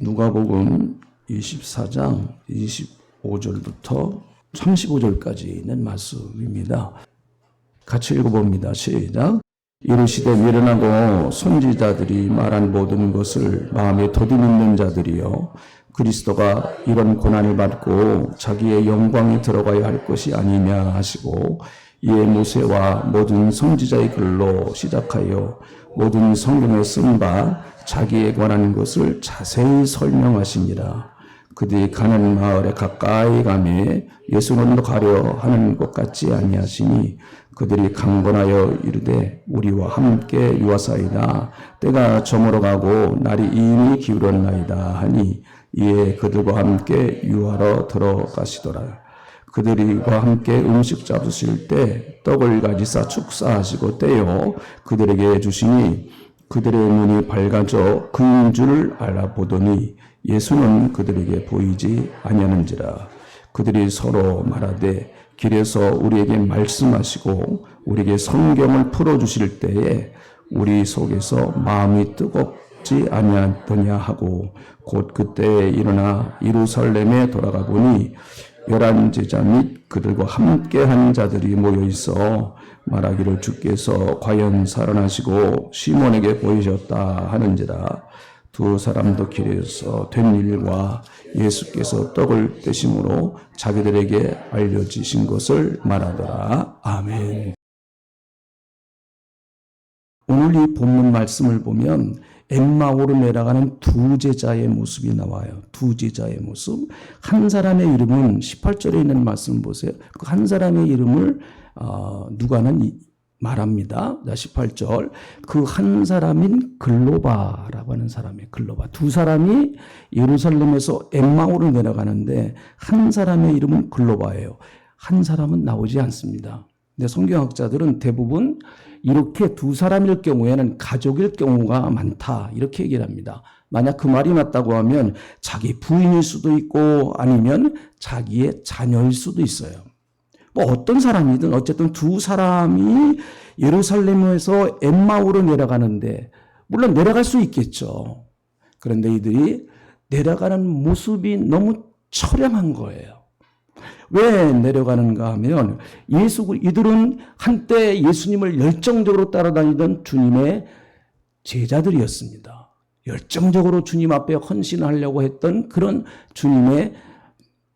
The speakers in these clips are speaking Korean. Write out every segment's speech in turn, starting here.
누가복음 24장 25절부터 35절까지 있는 말씀입니다. 같이 읽어봅니다. 시작. 이르시되 미련하고 선지자들이 말한 모든 것을 마음에 더듬는 자들이여, 그리스도가 이런 고난을 받고 자기의 영광에 들어가야 할 것이 아니냐 하시고, 이에 모세와 모든 선지자의 글로 시작하여 모든 성경에 쓴 바 자기에 관한 것을 자세히 설명하시니라. 그들이 가는 마을에 가까이 가매 예수는 가려 하는 것 같지 아니하시니, 그들이 강건하여 이르되 우리와 함께 유하사이다. 때가 저물어가고 날이 이미 기울었나이다 하니, 이에 그들과 함께 유하러 들어가시더라. 그들과 함께 음식 잡으실 때 떡을 가지사 축사하시고 떼어 그들에게 주시니, 그들의 눈이 밝아져 그인 줄 알아보더니 예수는 그들에게 보이지 아니하는지라. 그들이 서로 말하되 길에서 우리에게 말씀하시고 우리에게 성경을 풀어주실 때에 우리 속에서 마음이 뜨겁지 아니하더냐 하고, 곧 그때에 일어나 예루살렘에 돌아가 보니 11 제자 및 그들과 함께한 자들이 모여 있어 말하기를 주께서 과연 살아나시고 시몬에게 보이셨다 하는지라. 두 사람도 길에서 된 일과 예수께서 떡을 떼심으로 자기들에게 알려지신 것을 말하더라. 아멘. 오늘 이 본문 말씀을 보면 엠마오로 내려가는 두 제자의 모습이 나와요. 두 제자의 모습. 한 사람의 이름은 18절에 있는 말씀 보세요. 그 한 사람의 이름을 누가는 말합니다. 18절. 그 한 사람인 글로바라고 하는 사람이에요. 글로바. 두 사람이 예루살렘에서 엠마오로 내려가는데 한 사람의 이름은 글로바예요. 한 사람은 나오지 않습니다. 근데 성경학자들은 대부분 이렇게 두 사람일 경우에는 가족일 경우가 많다, 이렇게 얘기를 합니다. 만약 그 말이 맞다고 하면 자기 부인일 수도 있고 아니면 자기의 자녀일 수도 있어요. 뭐 어떤 사람이든 어쨌든 두 사람이 예루살렘에서 엠마오로 내려가는데, 물론 내려갈 수 있겠죠. 그런데 이들이 내려가는 모습이 너무 처량한 거예요. 왜 내려가는가 하면 이들은 한때 예수님을 열정적으로 따라다니던 주님의 제자들이었습니다. 열정적으로 주님 앞에 헌신하려고 했던 그런 주님의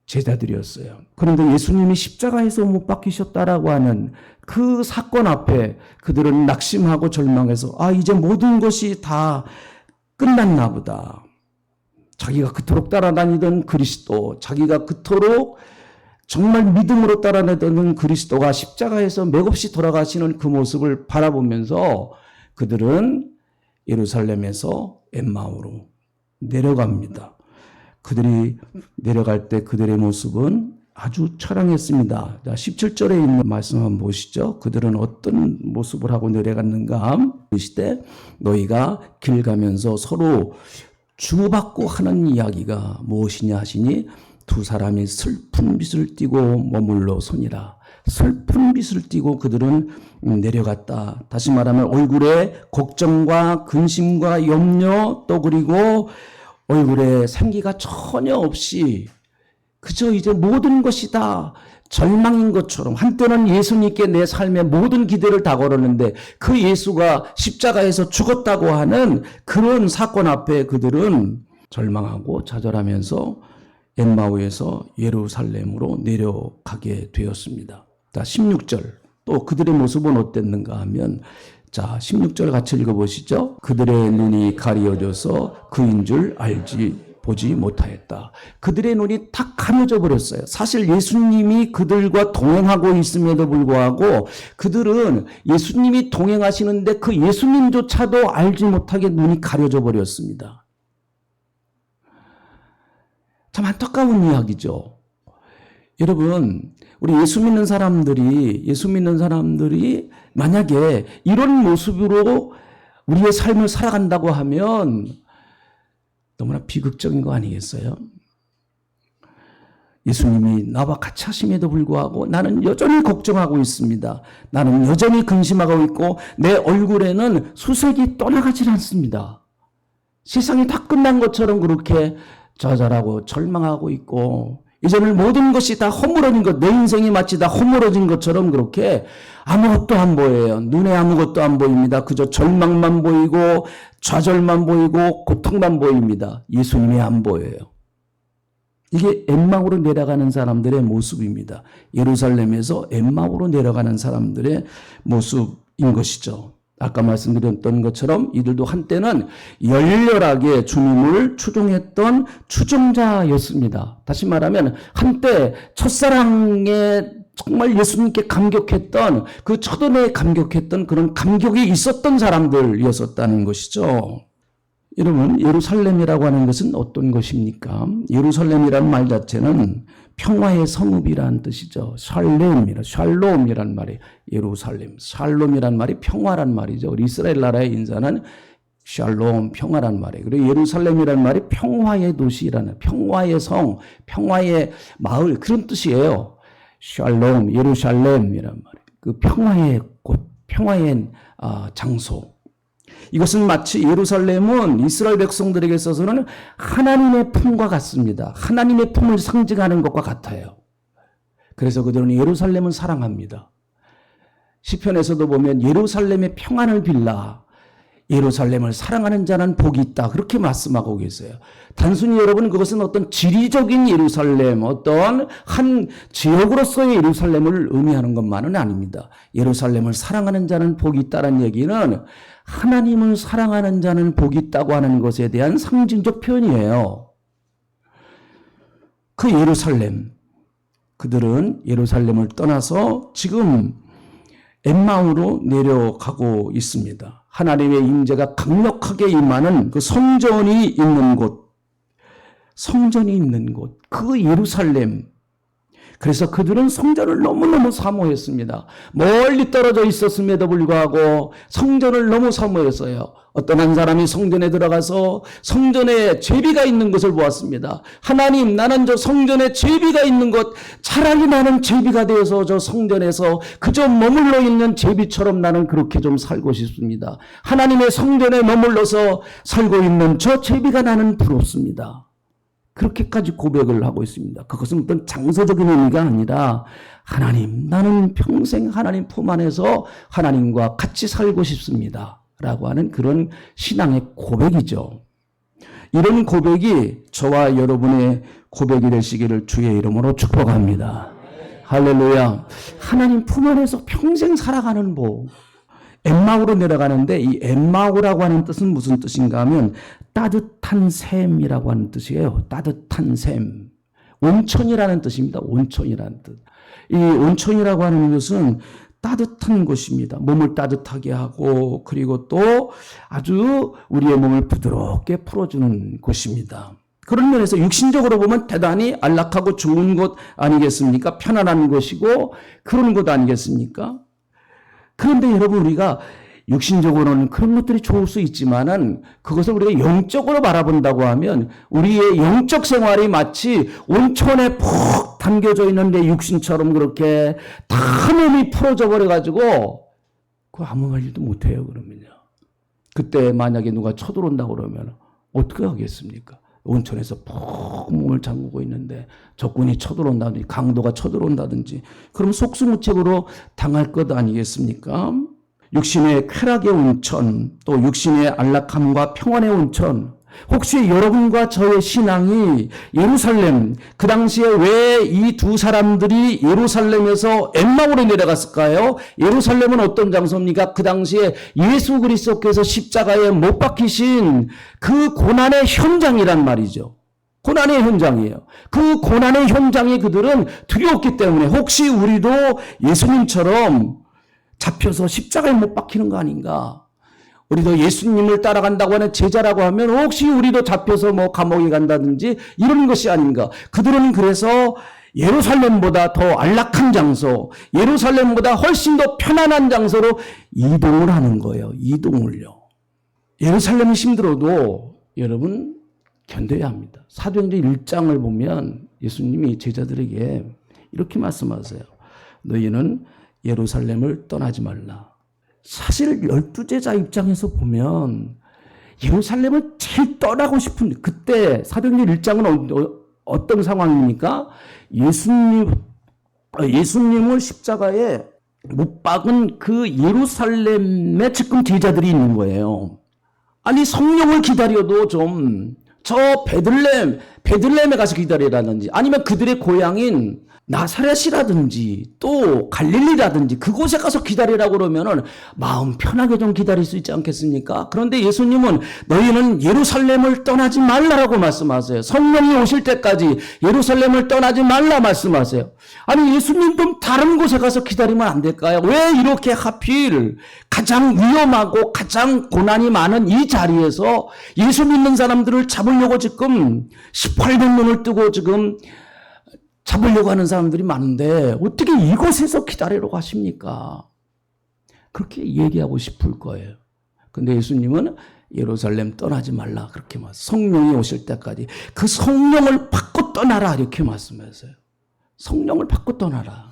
제자들이었어요. 그런데 예수님이 십자가에서 못 박히셨다라고 하는 그 사건 앞에 그들은 낙심하고 절망해서 이제 모든 것이 다 끝났나 보다. 자기가 그토록 따라다니던 그리스도, 자기가 그토록 정말 믿음으로 따라다니던 그리스도가 십자가에서 맥없이 돌아가시는 그 모습을 바라보면서 그들은 예루살렘에서 엠마오로 내려갑니다. 그들이 내려갈 때 그들의 모습은 아주 처량했습니다. 17절에 있는 말씀 한번 보시죠. 그들은 어떤 모습을 하고 내려갔는가? 그 시대 너희가 길 가면서 서로 주고받고 하는 이야기가 무엇이냐 하시니, 두 사람이 슬픈 빛을 띠고 머물러 서니라. 슬픈 빛을 띠고 그들은 내려갔다. 다시 말하면 얼굴에 걱정과 근심과 염려, 또 그리고 얼굴에 생기가 전혀 없이 그저 이제 모든 것이 다 절망인 것처럼, 한때는 예수님께 내 삶의 모든 기대를 다 걸었는데 그 예수가 십자가에서 죽었다고 하는 그런 사건 앞에 그들은 절망하고 좌절하면서 엠마오에서 예루살렘으로 내려가게 되었습니다. 자, 16절. 또 그들의 모습은 어땠는가 하면, 자, 16절 같이 읽어보시죠. 그들의 눈이 가려져서 그인 줄 보지 못하였다. 그들의 눈이 탁 가려져 버렸어요. 사실 예수님이 그들과 동행하고 있음에도 불구하고 그들은 예수님이 동행하시는데 그 예수님조차도 알지 못하게 눈이 가려져 버렸습니다. 참 안타까운 이야기죠. 여러분, 우리 예수 믿는 사람들이 만약에 이런 모습으로 우리의 삶을 살아간다고 하면 너무나 비극적인 거 아니겠어요? 예수님이 나와 같이 하심에도 불구하고 나는 여전히 걱정하고 있습니다. 나는 여전히 근심하고 있고 내 얼굴에는 수색이 떠나가질 않습니다. 세상이 다 끝난 것처럼 그렇게 좌절하고 절망하고 있고 이제는 모든 것이 다 허물어진 것, 내 인생이 마치 다 허물어진 것처럼 그렇게 아무것도 안 보여요. 눈에 아무것도 안 보입니다. 그저 절망만 보이고 좌절만 보이고 고통만 보입니다. 예수님이 안 보여요. 이게 엠마오로 내려가는 사람들의 모습입니다. 예루살렘에서 엠마오로 내려가는 사람들의 모습인 것이죠. 아까 말씀드렸던 것처럼 이들도 한때는 열렬하게 주님을 추종했던 추종자였습니다. 다시 말하면 한때 첫사랑에 정말 예수님께 감격했던 그 첫은혜에 감격했던 그런 감격이 있었던 사람들이었었다는 것이죠. 여러분, 예루살렘이라고 하는 것은 어떤 것입니까? 예루살렘이라는 말 자체는 평화의 성읍이라는 뜻이죠. 샬롬이란 말이 예루살렘. 샬롬이란 말이 평화란 말이죠. 우리 이스라엘 나라의 인사는 샬롬, 평화란 말이에요. 그리고 예루살렘이란 말이 평화의 도시라는, 평화의 성, 평화의 마을, 그런 뜻이에요. 샬롬, 예루살렘이란 말이에요. 그 평화의 곳, 평화의 장소. 이것은 마치 예루살렘은 이스라엘 백성들에게 있어서는 하나님의 품과 같습니다. 하나님의 품을 상징하는 것과 같아요. 그래서 그들은 예루살렘을 사랑합니다. 시편에서도 보면 예루살렘의 평안을 빌라 예루살렘을 사랑하는 자는 복이 있다. 그렇게 말씀하고 계세요. 단순히 여러분 그것은 어떤 지리적인 예루살렘, 어떤 한 지역으로서의 예루살렘을 의미하는 것만은 아닙니다. 예루살렘을 사랑하는 자는 복이 있다는 얘기는 하나님을 사랑하는 자는 복이 있다고 하는 것에 대한 상징적 표현이에요. 그 예루살렘, 그들은 예루살렘을 떠나서 지금 엠마오로 내려가고 있습니다. 하나님의 임재가 강력하게 임하는 그 성전이 있는 곳, 그 예루살렘. 그래서 그들은 성전을 너무너무 사모했습니다. 멀리 떨어져 있었음에도 불구하고 성전을 너무 사모했어요. 어떤 한 사람이 성전에 들어가서 성전에 제비가 있는 것을 보았습니다. 하나님, 나는 저 성전에 제비가 있는 것, 차라리 나는 제비가 되어서 저 성전에서 그저 머물러 있는 제비처럼 나는 그렇게 좀 살고 싶습니다. 하나님의 성전에 머물러서 살고 있는 저 제비가 나는 부럽습니다. 그렇게까지 고백을 하고 있습니다. 그것은 어떤 장소적인 의미가 아니라 하나님, 나는 평생 하나님 품 안에서 하나님과 같이 살고 싶습니다. 라고 하는 그런 신앙의 고백이죠. 이런 고백이 저와 여러분의 고백이 되시기를 주의 이름으로 축복합니다. 할렐루야. 하나님 품 안에서 평생 살아가는 복. 엠마오로 내려가는데 이 엠마오라고 하는 뜻은 무슨 뜻인가 하면 따뜻한 샘이라고 하는 뜻이에요. 따뜻한 샘. 온천이라는 뜻입니다. 온천이라는 뜻. 이 온천이라고 하는 것은 따뜻한 곳입니다. 몸을 따뜻하게 하고 그리고 또 아주 우리의 몸을 부드럽게 풀어주는 곳입니다. 그런 면에서 육신적으로 보면 대단히 안락하고 좋은 곳 아니겠습니까? 편안한 곳이고 그런 곳 아니겠습니까? 그런데 여러분 우리가 육신적으로는 그런 것들이 좋을 수 있지만은 그것을 우리가 영적으로 바라본다고 하면 우리의 영적 생활이 마치 온천에 푹 담겨져 있는데 육신처럼 그렇게 다 몸이 풀어져 버려가지고 그 아무 말도 못해요. 그러면요. 그때 만약에 누가 쳐들어온다고 그러면 어떻게 하겠습니까? 온천에서 푹 몸을 잠그고 있는데 적군이 쳐들어온다든지 강도가 쳐들어온다든지 그럼 속수무책으로 당할 것 아니겠습니까? 육신의 쾌락의 온천, 또 육신의 안락함과 평안의 온천. 혹시 여러분과 저의 신앙이 예루살렘, 그 당시에 왜 이 두 사람들이 예루살렘에서 엠마오로 내려갔을까요? 예루살렘은 어떤 장소입니까? 그 당시에 예수 그리스도께서 십자가에 못 박히신 그 고난의 현장이란 말이죠. 고난의 현장이에요. 그 고난의 현장에 그들은 두려웠기 때문에 혹시 우리도 예수님처럼 잡혀서 십자가에 못 박히는 거 아닌가? 우리도 예수님을 따라간다고 하는 제자라고 하면 혹시 우리도 잡혀서 뭐 감옥에 간다든지 이런 것이 아닌가? 그들은 그래서 예루살렘보다 더 안락한 장소, 예루살렘보다 훨씬 더 편안한 장소로 이동을 하는 거예요. 이동을요. 예루살렘이 힘들어도 여러분 견뎌야 합니다. 사도행전 1장을 보면 예수님이 제자들에게 이렇게 말씀하세요. 너희는 예루살렘을 떠나지 말라. 사실 12제자 입장에서 보면 예루살렘을 제일 떠나고 싶은 그때 사도행전 1장은 어떤 상황입니까? 예수님을 십자가에 못 박은 그 예루살렘에 지금 제자들이 있는 거예요. 아니 성령을 기다려도 좀 저 베들레헴에 가서 기다리라든지 아니면 그들의 고향인 나사렛이라든지 또 갈릴리라든지 그곳에 가서 기다리라고 그러면은 마음 편하게 좀 기다릴 수 있지 않겠습니까? 그런데 예수님은 너희는 예루살렘을 떠나지 말라라고 말씀하세요. 성령이 오실 때까지 예루살렘을 떠나지 말라 말씀하세요. 아니 예수님 좀 다른 곳에 가서 기다리면 안 될까요? 왜 이렇게 하필 가장 위험하고 가장 고난이 많은 이 자리에서 예수 믿는 사람들을 잡으려고 지금 1800년을 뜨고 지금 잡으려고 하는 사람들이 많은데 어떻게 이곳에서 기다리라고 하십니까? 그렇게 얘기하고 싶을 거예요. 근데 예수님은 예루살렘 떠나지 말라 그렇게 성령이 오실 때까지 그 성령을 받고 떠나라 이렇게 말씀하세요. 성령을 받고 떠나라.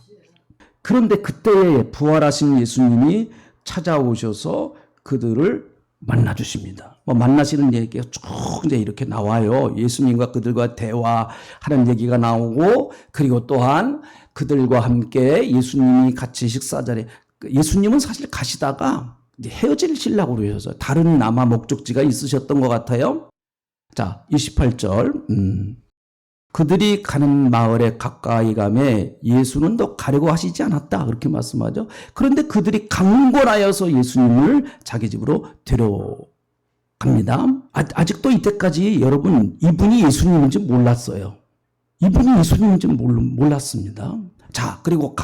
그런데 그때에 부활하신 예수님이 찾아오셔서 그들을 만나주십니다. 만나시는 얘기가 쭉 이제 이렇게 나와요. 예수님과 그들과 대화하는 얘기가 나오고, 그리고 또한 그들과 함께 예수님이 같이 식사 자리에, 예수님은 사실 가시다가 헤어지시려고 그러셔서 다른 아마 목적지가 있으셨던 것 같아요. 자, 28절. 그들이 가는 마을에 가까이 가매 예수는 더 가려고 하시지 않았다. 그렇게 말씀하죠. 그런데 그들이 강권하여서 예수님을 자기 집으로 데려갑니다. 아직도 이때까지 여러분 이분이 예수님인지 몰랐어요. 이분이 예수님인지 몰랐습니다. 자, 그리고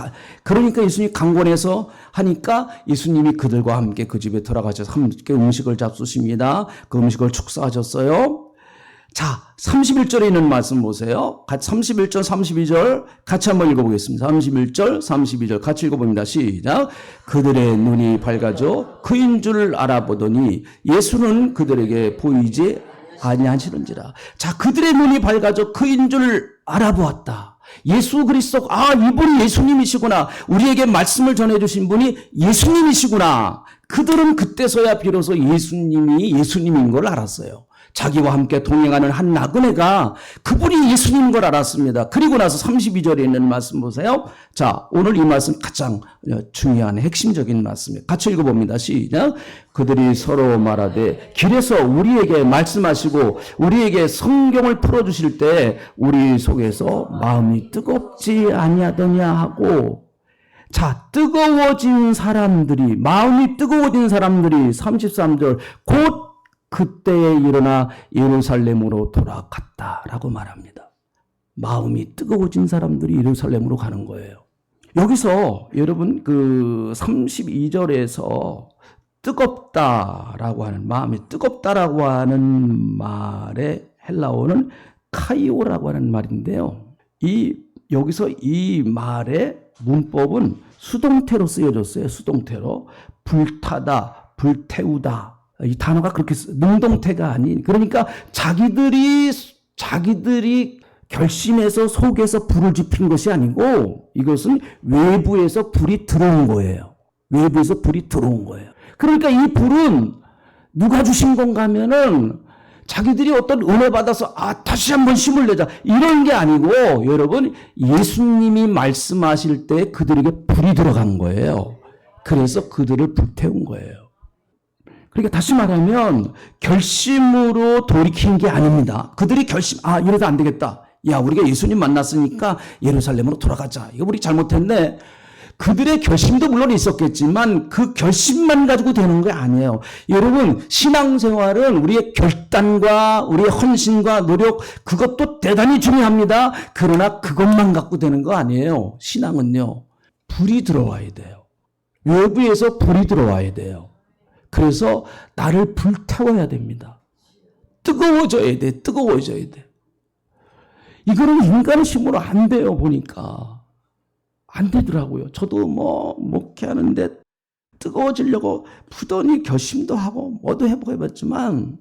그러니까 예수님이 강권해서 하니까 예수님이 그들과 함께 그 집에 들어가셔서 함께 음식을 잡수십니다. 그 음식을 축사하셨어요. 자, 31절에 있는 말씀 보세요. 31절, 32절 같이 한번 읽어보겠습니다. 31절, 32절 같이 읽어봅니다. 시작. 그들의 눈이 밝아져 그인 줄 알아보더니 예수는 그들에게 보이지 아니하시는지라. 자, 그들의 눈이 밝아져 그인 줄 알아보았다. 예수 그리스도, 이분이 예수님이시구나. 우리에게 말씀을 전해주신 분이 예수님이시구나. 그들은 그때서야 비로소 예수님이 예수님인 걸 알았어요. 자기와 함께 동행하는 한 나그네가 그분이 예수님인 걸 알았습니다. 그리고 나서 32절에 있는 말씀 보세요. 자, 오늘 이 말씀 가장 중요한 핵심적인 말씀이에요. 같이 읽어봅니다. 시작. 그들이 서로 말하되 길에서 우리에게 말씀하시고 우리에게 성경을 풀어주실 때 우리 속에서 마음이 뜨겁지 아니하더냐 하고, 자, 뜨거워진 사람들이, 마음이 뜨거워진 사람들이 33절 곧 그때에 일어나 예루살렘으로 돌아갔다라고 말합니다. 마음이 뜨거워진 사람들이 예루살렘으로 가는 거예요. 여기서 여러분 그 32절에서 뜨겁다라고 하는, 마음이 뜨겁다라고 하는 말의 헬라어는 카이오라고 하는 말인데요. 여기서 이 말의 문법은 수동태로 쓰여졌어요. 수동태로. 불타다, 불태우다. 이 단어가 그렇게 능동태가 아닌, 그러니까 자기들이 결심해서 속에서 불을 지핀 것이 아니고 이것은 외부에서 불이 들어온 거예요. 외부에서 불이 들어온 거예요. 그러니까 이 불은 누가 주신 건가 하면은 자기들이 어떤 은혜 받아서 다시 한번 힘을 내자 이런 게 아니고, 여러분 예수님이 말씀하실 때 그들에게 불이 들어간 거예요. 그래서 그들을 불태운 거예요. 그러니까 다시 말하면 결심으로 돌이킨 게 아닙니다. 그들이 이래도 안 되겠다. 야, 우리가 예수님 만났으니까 예루살렘으로 돌아가자. 이거 우리 잘못했네. 그들의 결심도 물론 있었겠지만 그 결심만 가지고 되는 게 아니에요. 여러분, 신앙생활은 우리의 결단과 우리의 헌신과 노력, 그것도 대단히 중요합니다. 그러나 그것만 갖고 되는 거 아니에요. 신앙은요, 불이 들어와야 돼요. 외부에서 불이 들어와야 돼요. 그래서 나를 불태워야 됩니다. 뜨거워져야 돼. 뜨거워져야 돼. 이거는 인간의 힘으로 안 돼요. 보니까 안 되더라고요. 저도 목회하는데 뜨거워지려고 부단히 결심도 하고 뭐도 해봤지만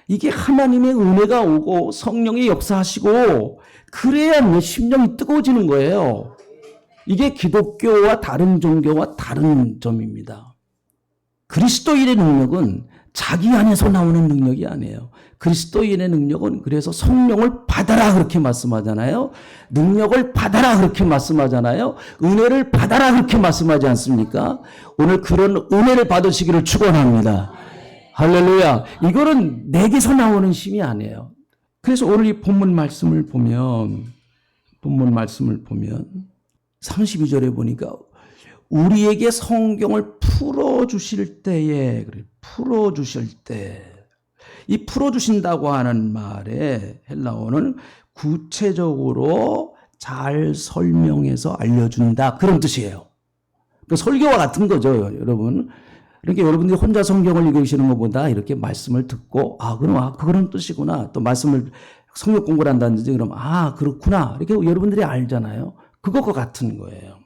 이게 하나님의 은혜가 오고 성령이 역사하시고 그래야 내 심령이 뜨거워지는 거예요. 이게 기독교와 다른 종교와 다른 점입니다. 그리스도인의 능력은 자기 안에서 나오는 능력이 아니에요. 그리스도인의 능력은 그래서 성령을 받아라 그렇게 말씀하잖아요. 능력을 받아라 그렇게 말씀하잖아요. 은혜를 받아라 그렇게 말씀하지 않습니까? 오늘 그런 은혜를 받으시기를 축원합니다. 할렐루야. 이거는 내게서 나오는 힘이 아니에요. 그래서 오늘 이 본문 말씀을 보면 32절에 보니까 우리에게 성경을 풀어주실 때에, 풀어주실 때, 이 풀어주신다고 하는 말에 헬라어는 구체적으로 잘 설명해서 알려준다. 그런 뜻이에요. 그 설교와 같은 거죠, 여러분. 그러니까 여러분들이 혼자 성경을 읽으시는 것보다 이렇게 말씀을 듣고, 그런 뜻이구나. 또 말씀을 성경 공부를 한다든지, 그럼, 그렇구나. 이렇게 여러분들이 알잖아요. 그것과 같은 거예요.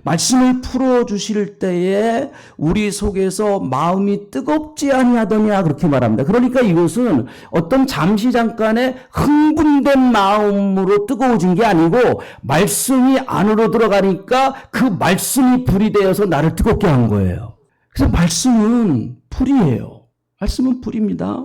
말씀을 풀어주실 때에 우리 속에서 마음이 뜨겁지 아니하더냐 그렇게 말합니다. 그러니까 이것은 어떤 잠시 잠깐의 흥분된 마음으로 뜨거워진 게 아니고 말씀이 안으로 들어가니까 그 말씀이 불이 되어서 나를 뜨겁게 한 거예요. 그래서 말씀은 불이에요. 말씀은 불입니다.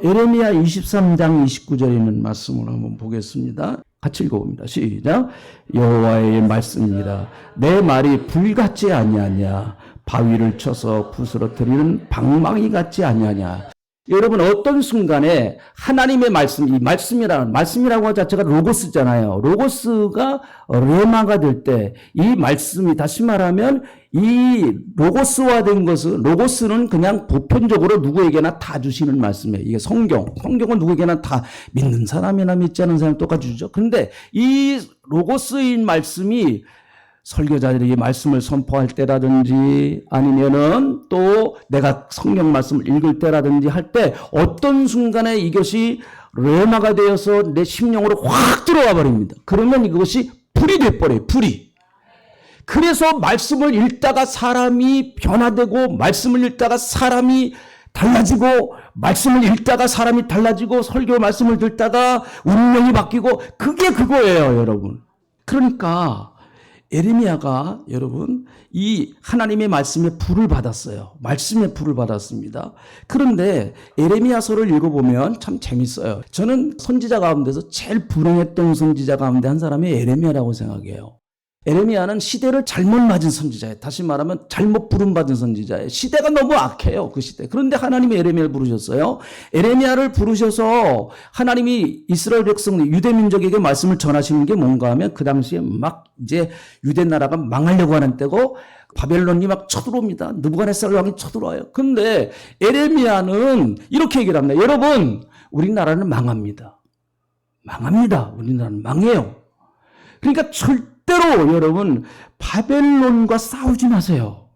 예레미야 23장 29절에 있는 말씀을 한번 보겠습니다. 같이 읽어봅니다. 시작. 여호와의 말씀이라 내 말이 불 같지 아니하냐 바위를 쳐서 부스러뜨리는 방망이 같지 아니하냐. 여러분 어떤 순간에 하나님의 말씀, 이 말씀이라고 하는 자체가 로고스잖아요. 로고스가 레마가 될 때 이 말씀이 다시 말하면 이 로고스화된 것은 로고스는 그냥 보편적으로 누구에게나 다 주시는 말씀이에요. 이게 성경은 누구에게나 다 믿는 사람이나 믿지 않는 사람 똑같이 주죠. 그런데 이 로고스인 말씀이 설교자들이 말씀을 선포할 때라든지 아니면은 또 내가 성경 말씀을 읽을 때라든지 할 때 어떤 순간에 이것이 레마가 되어서 내 심령으로 확 들어와 버립니다. 그러면 이것이 불이 돼버려요. 불이. 그래서 말씀을 읽다가 사람이 변화되고 말씀을 읽다가 사람이 달라지고 말씀을 읽다가 사람이 달라지고 설교 말씀을 듣다가 운명이 바뀌고 그게 그거예요, 여러분. 그러니까 예레미야가 여러분 이 하나님의 말씀에 불을 받았어요. 말씀에 불을 받았습니다. 그런데 예레미야서를 읽어보면 참 재밌어요. 저는 선지자 가운데서 제일 불행했던 선지자 가운데 한 사람이 예레미야라고 생각해요. 예레미야는 시대를 잘못 맞은 선지자예요. 다시 말하면 잘못 부름받은 선지자예요. 시대가 너무 악해요. 그 시대. 그런데 하나님이 예레미야를 부르셨어요. 예레미야를 부르셔서 하나님이 이스라엘 백성, 유대 민족에게 말씀을 전하시는 게 뭔가 하면 그 당시에 막 이제 유대 나라가 망하려고 하는 때고 바벨론이 막 쳐들어옵니다. 느부갓네살 왕이 쳐들어와요. 그런데 예레미야는 이렇게 얘기를 합니다. 여러분, 우리나라는 망합니다. 망합니다. 우리나라는 망해요. 그러니까 절대로 여러분 바벨론과 싸우지 마세요.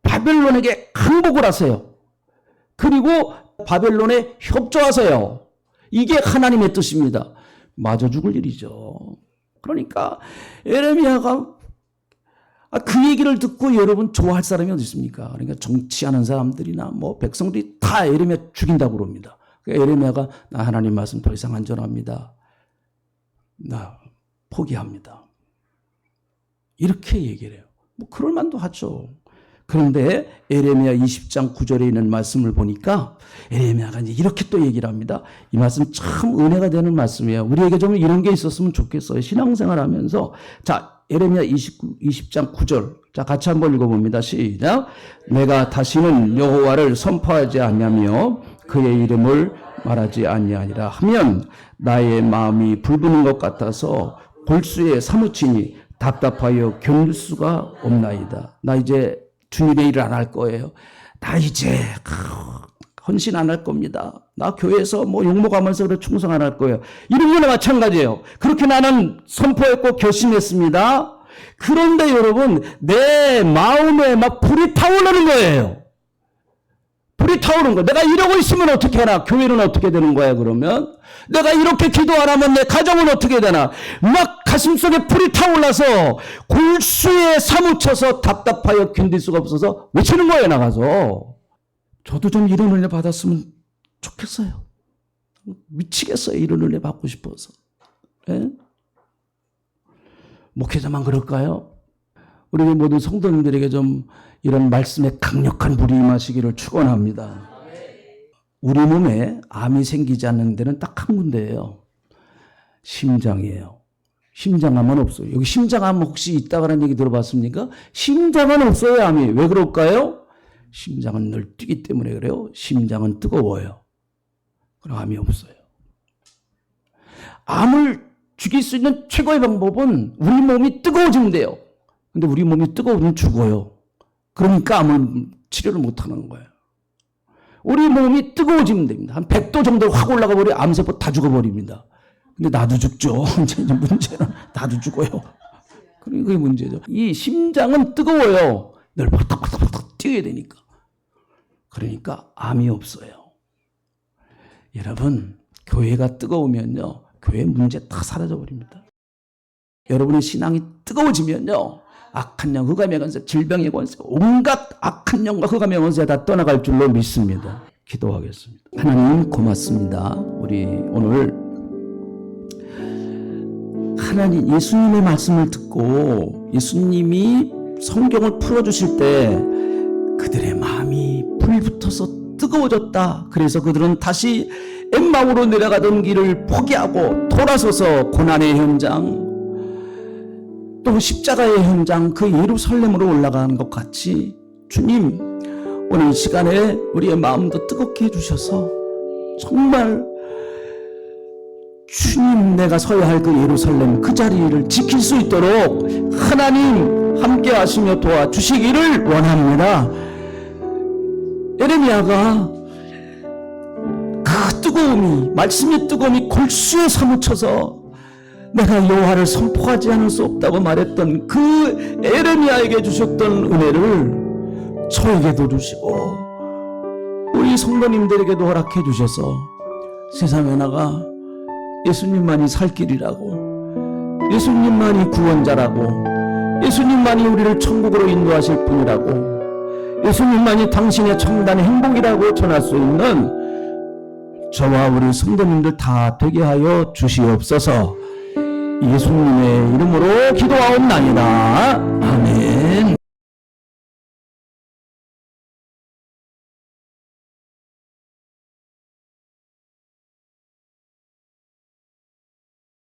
바벨론에게 항복을 하세요. 그리고 바벨론에 협조하세요. 이게 하나님의 뜻입니다. 맞아 죽을 일이죠. 그러니까 예레미야가 그 얘기를 듣고 여러분 좋아할 사람이 어디 있습니까? 그러니까 정치하는 사람들이나 뭐 백성들이 다 예레미야 죽인다고 그럽니다. 그러니까 예레미야가 나 하나님 말씀 더 이상 안전합니다. 나 포기합니다. 이렇게 얘기를 해요. 뭐 그럴 만도 하죠. 그런데 예레미야 20장 9절에 있는 말씀을 보니까 예레미야가 이제 이렇게 또 얘기를 합니다. 이 말씀 참 은혜가 되는 말씀이에요. 우리에게 좀 이런 게 있었으면 좋겠어요. 신앙생활 하면서. 자, 예레미야 20장 9절. 자, 같이 한번 읽어봅니다. 시작. 내가 다시는 여호와를 선포하지 않냐며 그의 이름을 말하지 아니하니라 하면 나의 마음이 불붙는 것 같아서 골수에 사무치니 답답하여 견딜 수가 없나이다. 나 이제 주님의 일을 안 할 거예요. 나 이제 헌신 안 할 겁니다. 나 교회에서 뭐 욕먹으면서 그래 충성 안 할 거예요. 이런 거나 마찬가지예요. 그렇게 나는 선포했고 결심했습니다. 그런데 여러분 내 마음에 막 불이 타오르는 거예요. 불이 타오르는 거예요. 내가 이러고 있으면 어떻게 하나? 교회는 어떻게 되는 거야 그러면? 내가 이렇게 기도 안 하면 내 가정은 어떻게 되나? 막 가슴속에 불이 타올라서 골수에 사무쳐서 답답하여 견딜 수가 없어서 외치는 거예요 나가서. 저도 좀 이런 은혜 받았으면 좋겠어요. 미치겠어요. 이런 은혜 받고 싶어서. 예? 목회자만 그럴까요? 우리 모든 성도님들에게 좀 이런 말씀에 강력한 불이 임하시기를 축원합니다. 우리 몸에 암이 생기지 않는 데는 딱 한 군데예요. 심장이에요. 심장암은 없어요. 여기 심장암 혹시 있다라는 얘기 들어봤습니까? 심장은 없어요, 암이. 왜 그럴까요? 심장은 늘 뛰기 때문에 그래요. 심장은 뜨거워요. 그럼 암이 없어요. 암을 죽일 수 있는 최고의 방법은 우리 몸이 뜨거워지면 돼요. 근데 우리 몸이 뜨거우면 죽어요. 그러니까 암을 치료를 못하는 거예요. 우리 몸이 뜨거워지면 됩니다. 한 100도 정도 확 올라가 버리면 암세포 다 죽어버립니다. 근데 나도 죽죠. 이제 문제는 나도 죽어요. 그게 문제죠. 이 심장은 뜨거워요. 늘 박닥박닥박닥 뛰어야 되니까. 그러니까 암이 없어요. 여러분, 교회가 뜨거우면요, 교회 문제 다 사라져버립니다. 여러분의 신앙이 뜨거워지면요, 악한 영, 흑암의 권세, 질병의 권세, 온갖 악한 영과 흑암의 권세 다 떠나갈 줄로 믿습니다. 기도하겠습니다. 하나님 고맙습니다. 우리 오늘 하나님 예수님의 말씀을 듣고 예수님이 성경을 풀어주실 때 그들의 마음이 불붙어서 뜨거워졌다. 그래서 그들은 다시 엠마오로 내려가던 길을 포기하고 돌아서서 고난의 현장, 또 십자가의 현장, 그 예루살렘으로 올라가는 것 같이 주님, 오늘 이 시간에 우리의 마음도 뜨겁게 해주셔서 정말 주님, 내가 서야 할 그 예루살렘, 그 자리를 지킬 수 있도록 하나님 함께 하시며 도와주시기를 원합니다. 에레미야가 그 뜨거움이, 말씀의 뜨거움이 골수에 사무쳐서 내가 여호와를 선포하지 않을 수 없다고 말했던 그 에레미야에게 주셨던 은혜를 저에게도 주시고 우리 성도님들에게도 허락해 주셔서 세상에 나가 예수님만이 살 길이라고, 예수님만이 구원자라고, 예수님만이 우리를 천국으로 인도하실 분이라고, 예수님만이 당신의 청단 행복이라고 전할 수 있는 저와 우리 성도님들 다 되게 하여 주시옵소서. 예수님의 이름으로 기도하옵나이다. 아멘.